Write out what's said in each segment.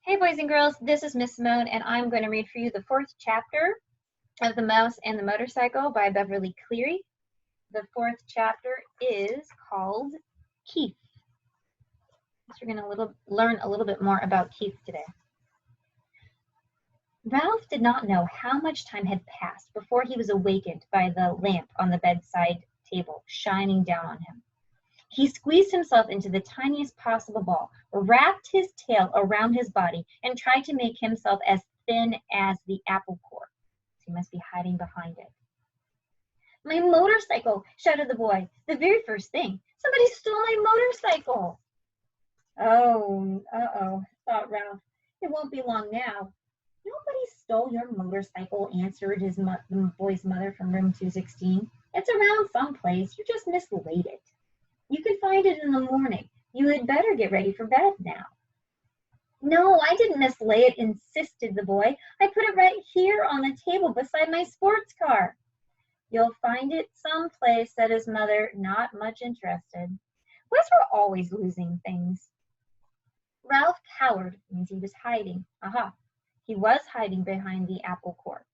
Hey boys and girls, this is Miss Simone and I'm going to read for you the fourth chapter of The Mouse and the Motorcycle by Beverly Cleary. The fourth chapter is called Keith. So we're going to learn a little bit more about Keith today. Ralph did not know how much time had passed before he was awakened by the lamp on the bedside table shining down on him. He squeezed himself into the tiniest possible ball, wrapped his tail around his body, and tried to make himself as thin as the apple core. So he must be hiding behind it. My motorcycle, shouted the boy. The very first thing. Somebody stole my motorcycle. Oh, thought Ralph. It won't be long now. Nobody stole your motorcycle, answered the boy's mother from room 216. It's around someplace. You just mislaid it. You can find it in the morning. You had better get ready for bed now. No, I didn't mislay it, insisted the boy. I put it right here on the table beside my sports car. You'll find it someplace, said his mother, not much interested. Boys were always losing things. Ralph cowered, means he was hiding. Aha, he was hiding behind the apple core.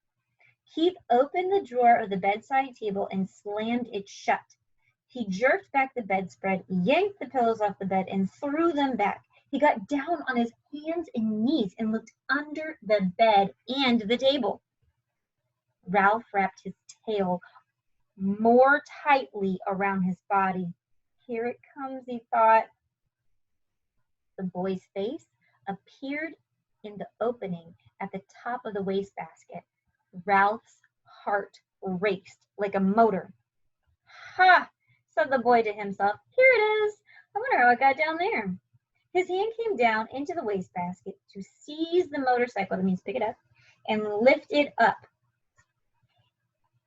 Keith opened the drawer of the bedside table and slammed it shut. He jerked back the bedspread, yanked the pillows off the bed, and threw them back. He got down on his hands and knees and looked under the bed and the table. Ralph wrapped his tail more tightly around his body. Here it comes, he thought. The boy's face appeared in the opening at the top of the wastebasket. Ralph's heart raced like a motor. Ha! Said the boy to himself. Here it is. I wonder how it got down there. His hand came down into the wastebasket to seize the motorcycle, that means pick it up, and lift it up.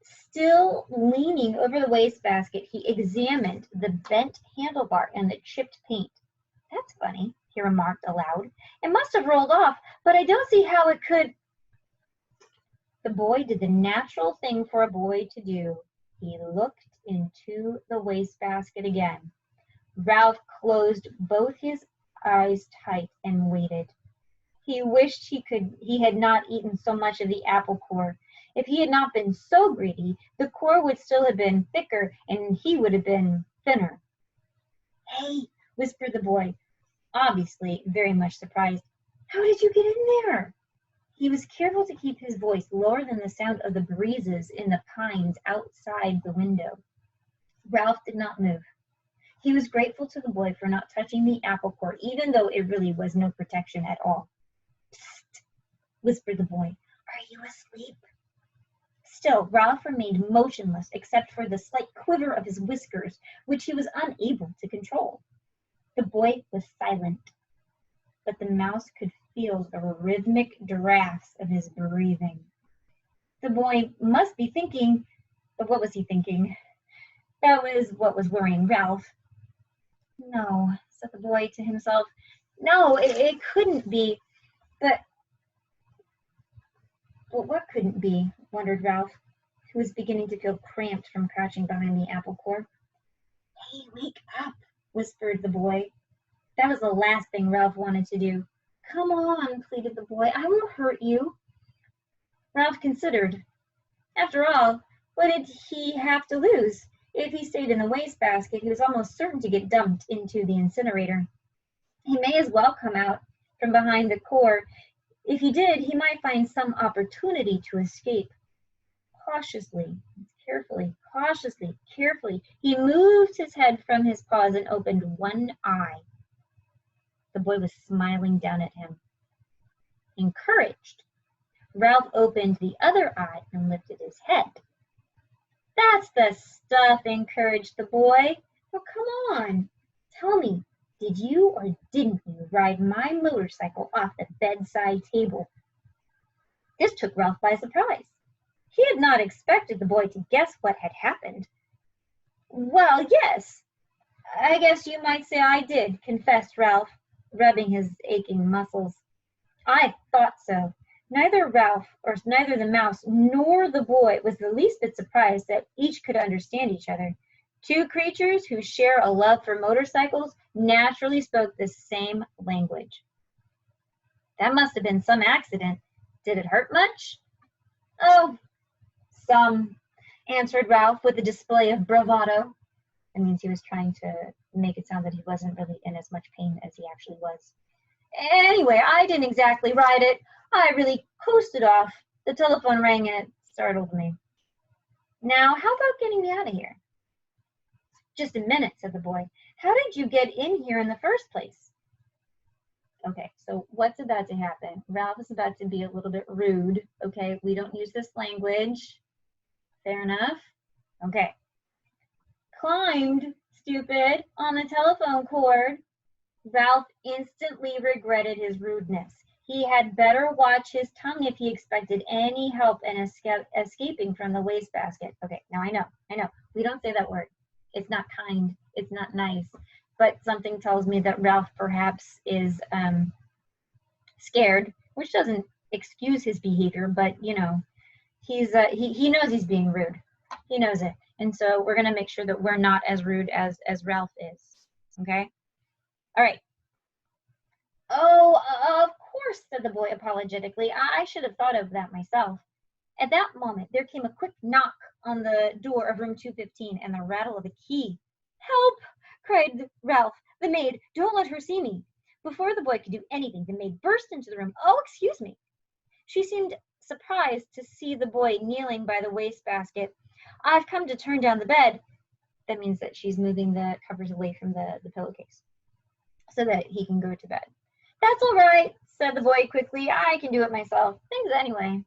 Still leaning over the wastebasket, he examined the bent handlebar and the chipped paint. That's funny, he remarked aloud. It must have rolled off, but I don't see how it could. The boy did the natural thing for a boy to do. He looked into the wastebasket again. Ralph closed both his eyes tight and waited. He wished he had not eaten so much of the apple core. If he had not been so greedy, the core would still have been thicker and he would have been thinner. Hey, whispered the boy, obviously very much surprised. How did you get in there? He was careful to keep his voice lower than the sound of the breezes in the pines outside the window. Ralph did not move. He was grateful to the boy for not touching the apple core, even though it really was no protection at all. Psst, whispered the boy. Are you asleep? Still, Ralph remained motionless except for the slight quiver of his whiskers, which he was unable to control. The boy was silent, but the mouse could feel the rhythmic drafts of his breathing. The boy must be thinking, but what was he thinking? That was what was worrying Ralph. No, said the boy to himself. No, it couldn't be. But what couldn't be? Wondered Ralph, who was beginning to feel cramped from crouching behind the apple core. Hey, wake up, whispered the boy. That was the last thing Ralph wanted to do. Come on, pleaded the boy. I won't hurt you. Ralph considered. After all, what did he have to lose? If he stayed in the wastebasket, he was almost certain to get dumped into the incinerator. He may as well come out from behind the core. If he did, he might find some opportunity to escape. Cautiously, carefully, he moved his head from his paws and opened one eye. The boy was smiling down at him. Encouraged, Ralph opened the other eye and lifted his head. That's the stuff, encouraged the boy. Well, come on. Tell me, did you or didn't you ride my motorcycle off the bedside table? This took Ralph by surprise. He had not expected the boy to guess what had happened. Well, yes, I guess you might say I did, confessed Ralph, rubbing his aching muscles. I thought so. Neither the mouse nor the boy was the least bit surprised that each could understand each other. Two creatures who share a love for motorcycles naturally spoke the same language. That must have been some accident. Did it hurt much? Oh, some, answered Ralph with a display of bravado. That means he was trying to make it sound that he wasn't really in as much pain as he actually was. Anyway, I didn't exactly ride it. I really coasted off. The telephone rang and it startled me. Now, how about getting me out of here? Just a minute, said the boy. How did you get in here in the first place? Okay, so what's about to happen? Ralph is about to be a little bit rude. Okay, we don't use this language. Fair enough. Okay. Climbed, stupid, on the telephone cord. Ralph instantly regretted his rudeness. He had better watch his tongue if he expected any help in escaping from the wastebasket. Okay, now I know. We don't say that word. It's not kind. It's not nice. But something tells me that Ralph perhaps is scared, which doesn't excuse his behavior, but you know, he knows he's being rude. He knows it. And so we're going to make sure that we're not as rude as Ralph is. Okay? All right. Oh, of course, said the boy apologetically. I should have thought of that myself. At that moment, there came a quick knock on the door of room 215 and the rattle of a key. Help! Cried Ralph. The maid, don't let her see me. Before the boy could do anything, the maid burst into the room. Oh, excuse me. She seemed surprised to see the boy kneeling by the wastebasket. I've come to turn down the bed. That means that she's moving the covers away from the pillowcase so that he can go to bed. That's all right, said the boy quickly. I can do it myself. Thanks anyway.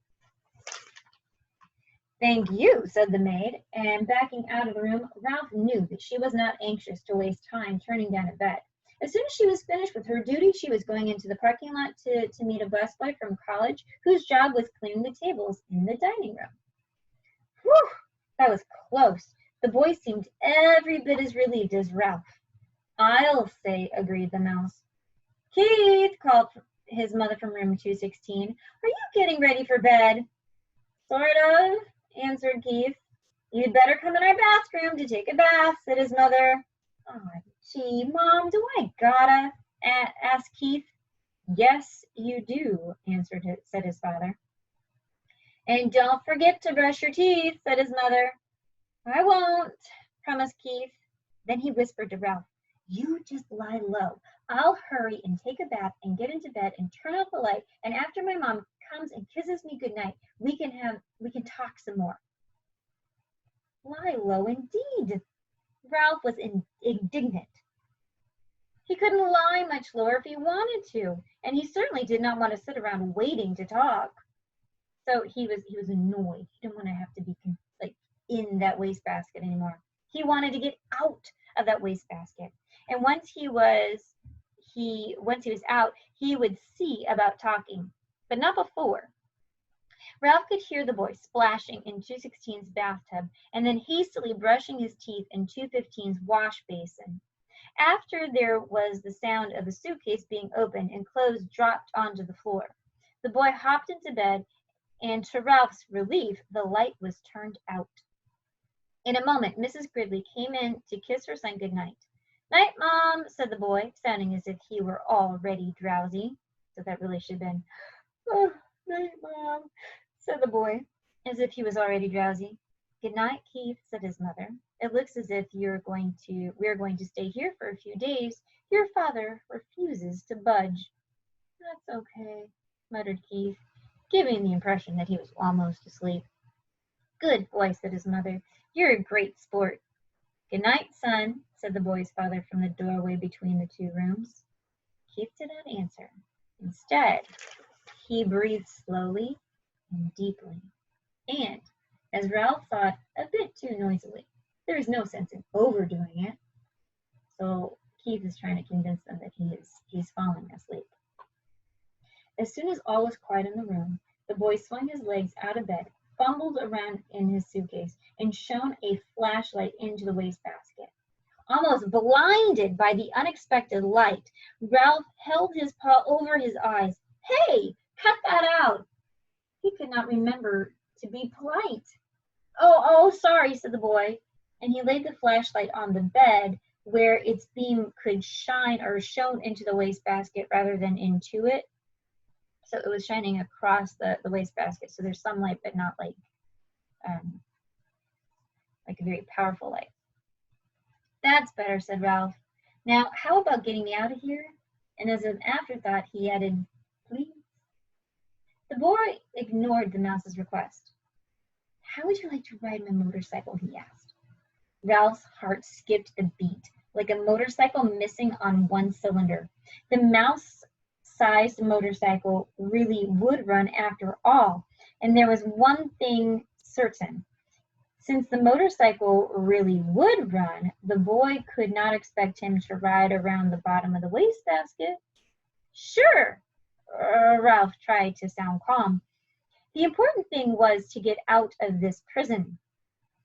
Thank you, said the maid, and backing out of the room, Ralph knew that she was not anxious to waste time turning down a bed. As soon as she was finished with her duty, she was going into the parking lot to meet a busboy from college whose job was cleaning the tables in the dining room. Whew, that was close. The boy seemed every bit as relieved as Ralph. I'll say, agreed the mouse. Keith, called his mother from room 216, are you getting ready for bed? Sort of, answered Keith. You'd better come in our bathroom to take a bath, said his mother. Oh, gee, Mom, do I gotta? Asked Keith. Yes, you do, said his father. And don't forget to brush your teeth, said his mother. I won't, promised Keith. Then he whispered to Ralph, you just lie low. I'll hurry and take a bath and get into bed and turn off the light, and after my mom comes and kisses me goodnight, we can talk some more. Lie low indeed. Ralph was indignant. He couldn't lie much lower if he wanted to, and he certainly did not want to sit around waiting to talk. So he was annoyed. He didn't want to have to be like in that wastebasket anymore. He wanted to get out of that wastebasket. And once he was out, he would see about talking, but not before. Ralph could hear the boy splashing in 216's bathtub and then hastily brushing his teeth in 215's wash basin. After there was the sound of a suitcase being opened and clothes dropped onto the floor. The boy hopped into bed, and to Ralph's relief, the light was turned out. In a moment, Mrs. Gridley came in to kiss her son goodnight. Night, Mom, said the boy, sounding as if he were already drowsy. So that really should have been, oh, night, Mom, said the boy, as if he was already drowsy. Good night, Keith, said his mother. It looks as if we're going to stay here for a few days. Your father refuses to budge. That's okay, muttered Keith, giving the impression that he was almost asleep. Good boy, said his mother. You're a great sport. Good night, son, said the boy's father from the doorway between the two rooms. Keith did not answer. Instead, he breathed slowly and deeply, and, as Ralph thought, a bit too noisily. There is no sense in overdoing it. So Keith is trying to convince them that he's falling asleep. As soon as all was quiet in the room, the boy swung his legs out of bed, fumbled around in his suitcase, and shone a flashlight into the wastebasket. Almost blinded by the unexpected light, Ralph held his paw over his eyes. Hey, cut that out! He could not remember to be polite. Oh, sorry, said the boy, and he laid the flashlight on the bed where its beam could shone into the wastebasket rather than into it. So it was shining across the wastebasket. So there's sunlight, but not like a very powerful light. That's better, said Ralph. Now, how about getting me out of here? And as an afterthought, he added, please. The boy ignored the mouse's request. How would you like to ride my motorcycle? He asked. Ralph's heart skipped a beat, like a motorcycle missing on one cylinder. The mouse-sized motorcycle really would run after all, and there was one thing certain. Since the motorcycle really would run, the boy could not expect him to ride around the bottom of the wastebasket. Sure, Ralph tried to sound calm. The important thing was to get out of this prison.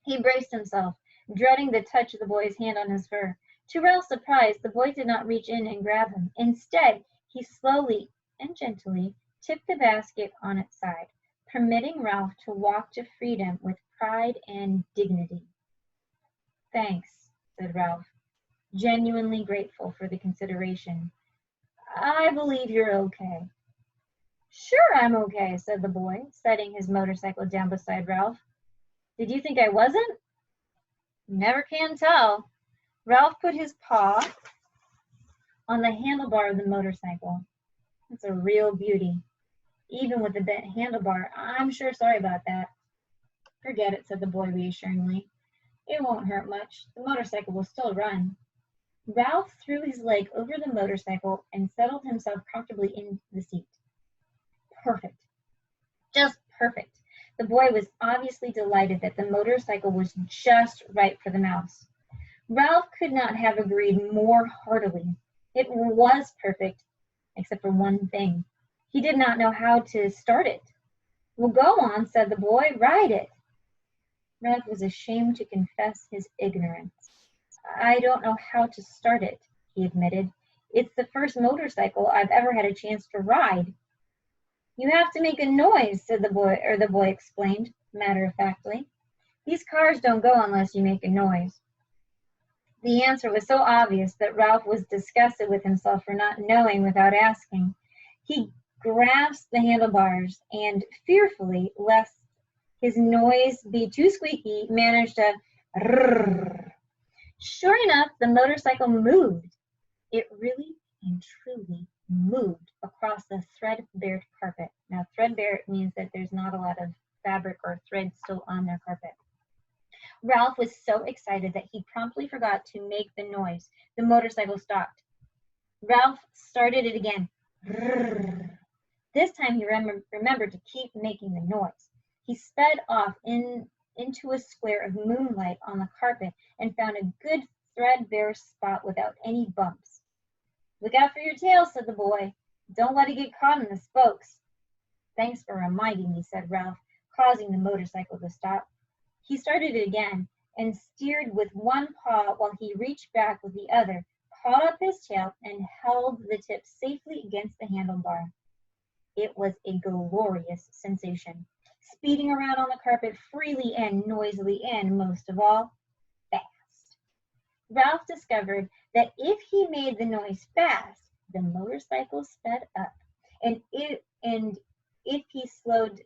He braced himself, dreading the touch of the boy's hand on his fur. To Ralph's surprise, the boy did not reach in and grab him. Instead, he slowly and gently tipped the basket on its side, permitting Ralph to walk to freedom with pride and dignity. Thanks, said Ralph, genuinely grateful for the consideration. I believe you're okay. Sure, I'm okay, said the boy, setting his motorcycle down beside Ralph. Did you think I wasn't? Never can tell. Ralph put his paw on the handlebar of the motorcycle. It's a real beauty. Even with the bent handlebar, I'm sure sorry about that. Forget it, said the boy reassuringly. It won't hurt much. The motorcycle will still run. Ralph threw his leg over the motorcycle and settled himself comfortably in the seat. Perfect. Just perfect. The boy was obviously delighted that the motorcycle was just right for the mouse. Ralph could not have agreed more heartily. It was perfect, except for one thing. He did not know how to start it. Well, go on, said the boy. Ride it. Ralph was ashamed to confess his ignorance. I don't know how to start it, he admitted. It's the first motorcycle I've ever had a chance to ride. You have to make a noise, said the boy explained, matter-of-factly. These cars don't go unless you make a noise. The answer was so obvious that Ralph was disgusted with himself for not knowing without asking. He grasped the handlebars and, fearfully, lest his noise be too squeaky, managed to rrrr. Sure enough, the motorcycle moved. It really and truly moved across the threadbare carpet. Now, threadbare means that there's not a lot of fabric or thread still on their carpet. Ralph was so excited that he promptly forgot to make the noise. The motorcycle stopped. Ralph started it again. Rrrr. This time he remembered to keep making the noise. He sped off into a square of moonlight on the carpet and found a good threadbare spot without any bumps. Look out for your tail, said the boy. Don't let it get caught in the spokes. Thanks for reminding me, said Ralph, causing the motorcycle to stop. He started it again and steered with one paw while he reached back with the other, caught up his tail, and held the tip safely against the handlebar. It was a glorious sensation, speeding around on the carpet freely and noisily, and most of all, fast. Ralph discovered that if he made the noise fast, the motorcycle sped up, and if he slowed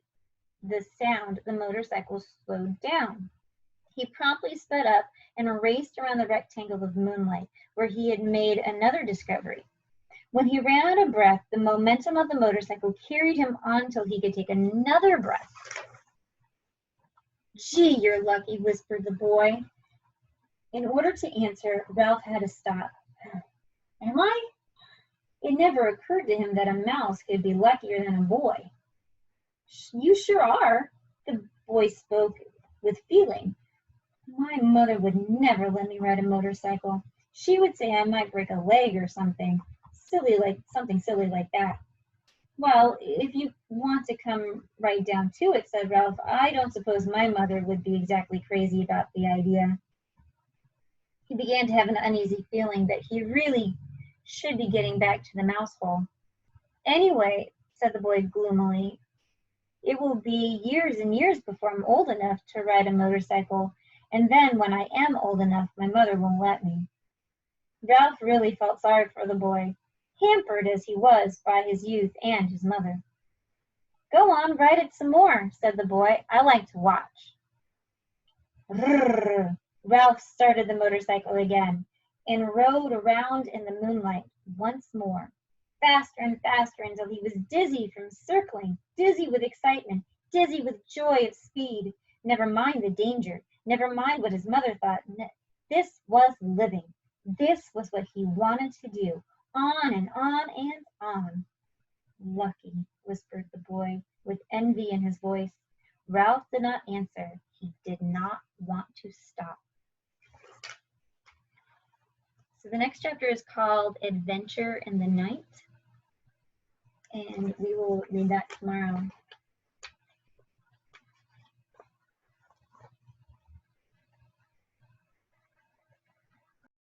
the sound, the motorcycle slowed down. He promptly sped up and raced around the rectangle of moonlight, where he had made another discovery. When he ran out of breath, the momentum of the motorcycle carried him on till he could take another breath. Gee, you're lucky, whispered the boy. In order to answer, Ralph had to stop. Am I? It never occurred to him that a mouse could be luckier than a boy. You sure are, the boy spoke with feeling. My mother would never let me ride a motorcycle. She would say I might break a leg or something silly like that. Well, if you want to come right down to it, said Ralph, I don't suppose my mother would be exactly crazy about the idea. He began to have an uneasy feeling that he really should be getting back to the mouse hole. Anyway, said the boy gloomily, it will be years and years before I'm old enough to ride a motorcycle, and then when I am old enough, my mother won't let me. Ralph really felt sorry for the boy, hampered as he was by his youth and his mother. Go on, ride it some more, said the boy. I like to watch. Rrrr. Ralph started the motorcycle again and rode around in the moonlight once more, faster and faster until he was dizzy from circling, dizzy with excitement, dizzy with joy of speed. Never mind the danger, never mind what his mother thought. This was living. This was what he wanted to do. On and on and on. Lucky, whispered the boy, with envy in his voice. Ralph did not answer. He did not want to stop. So the next chapter is called Adventure in the Night, and we will read that tomorrow.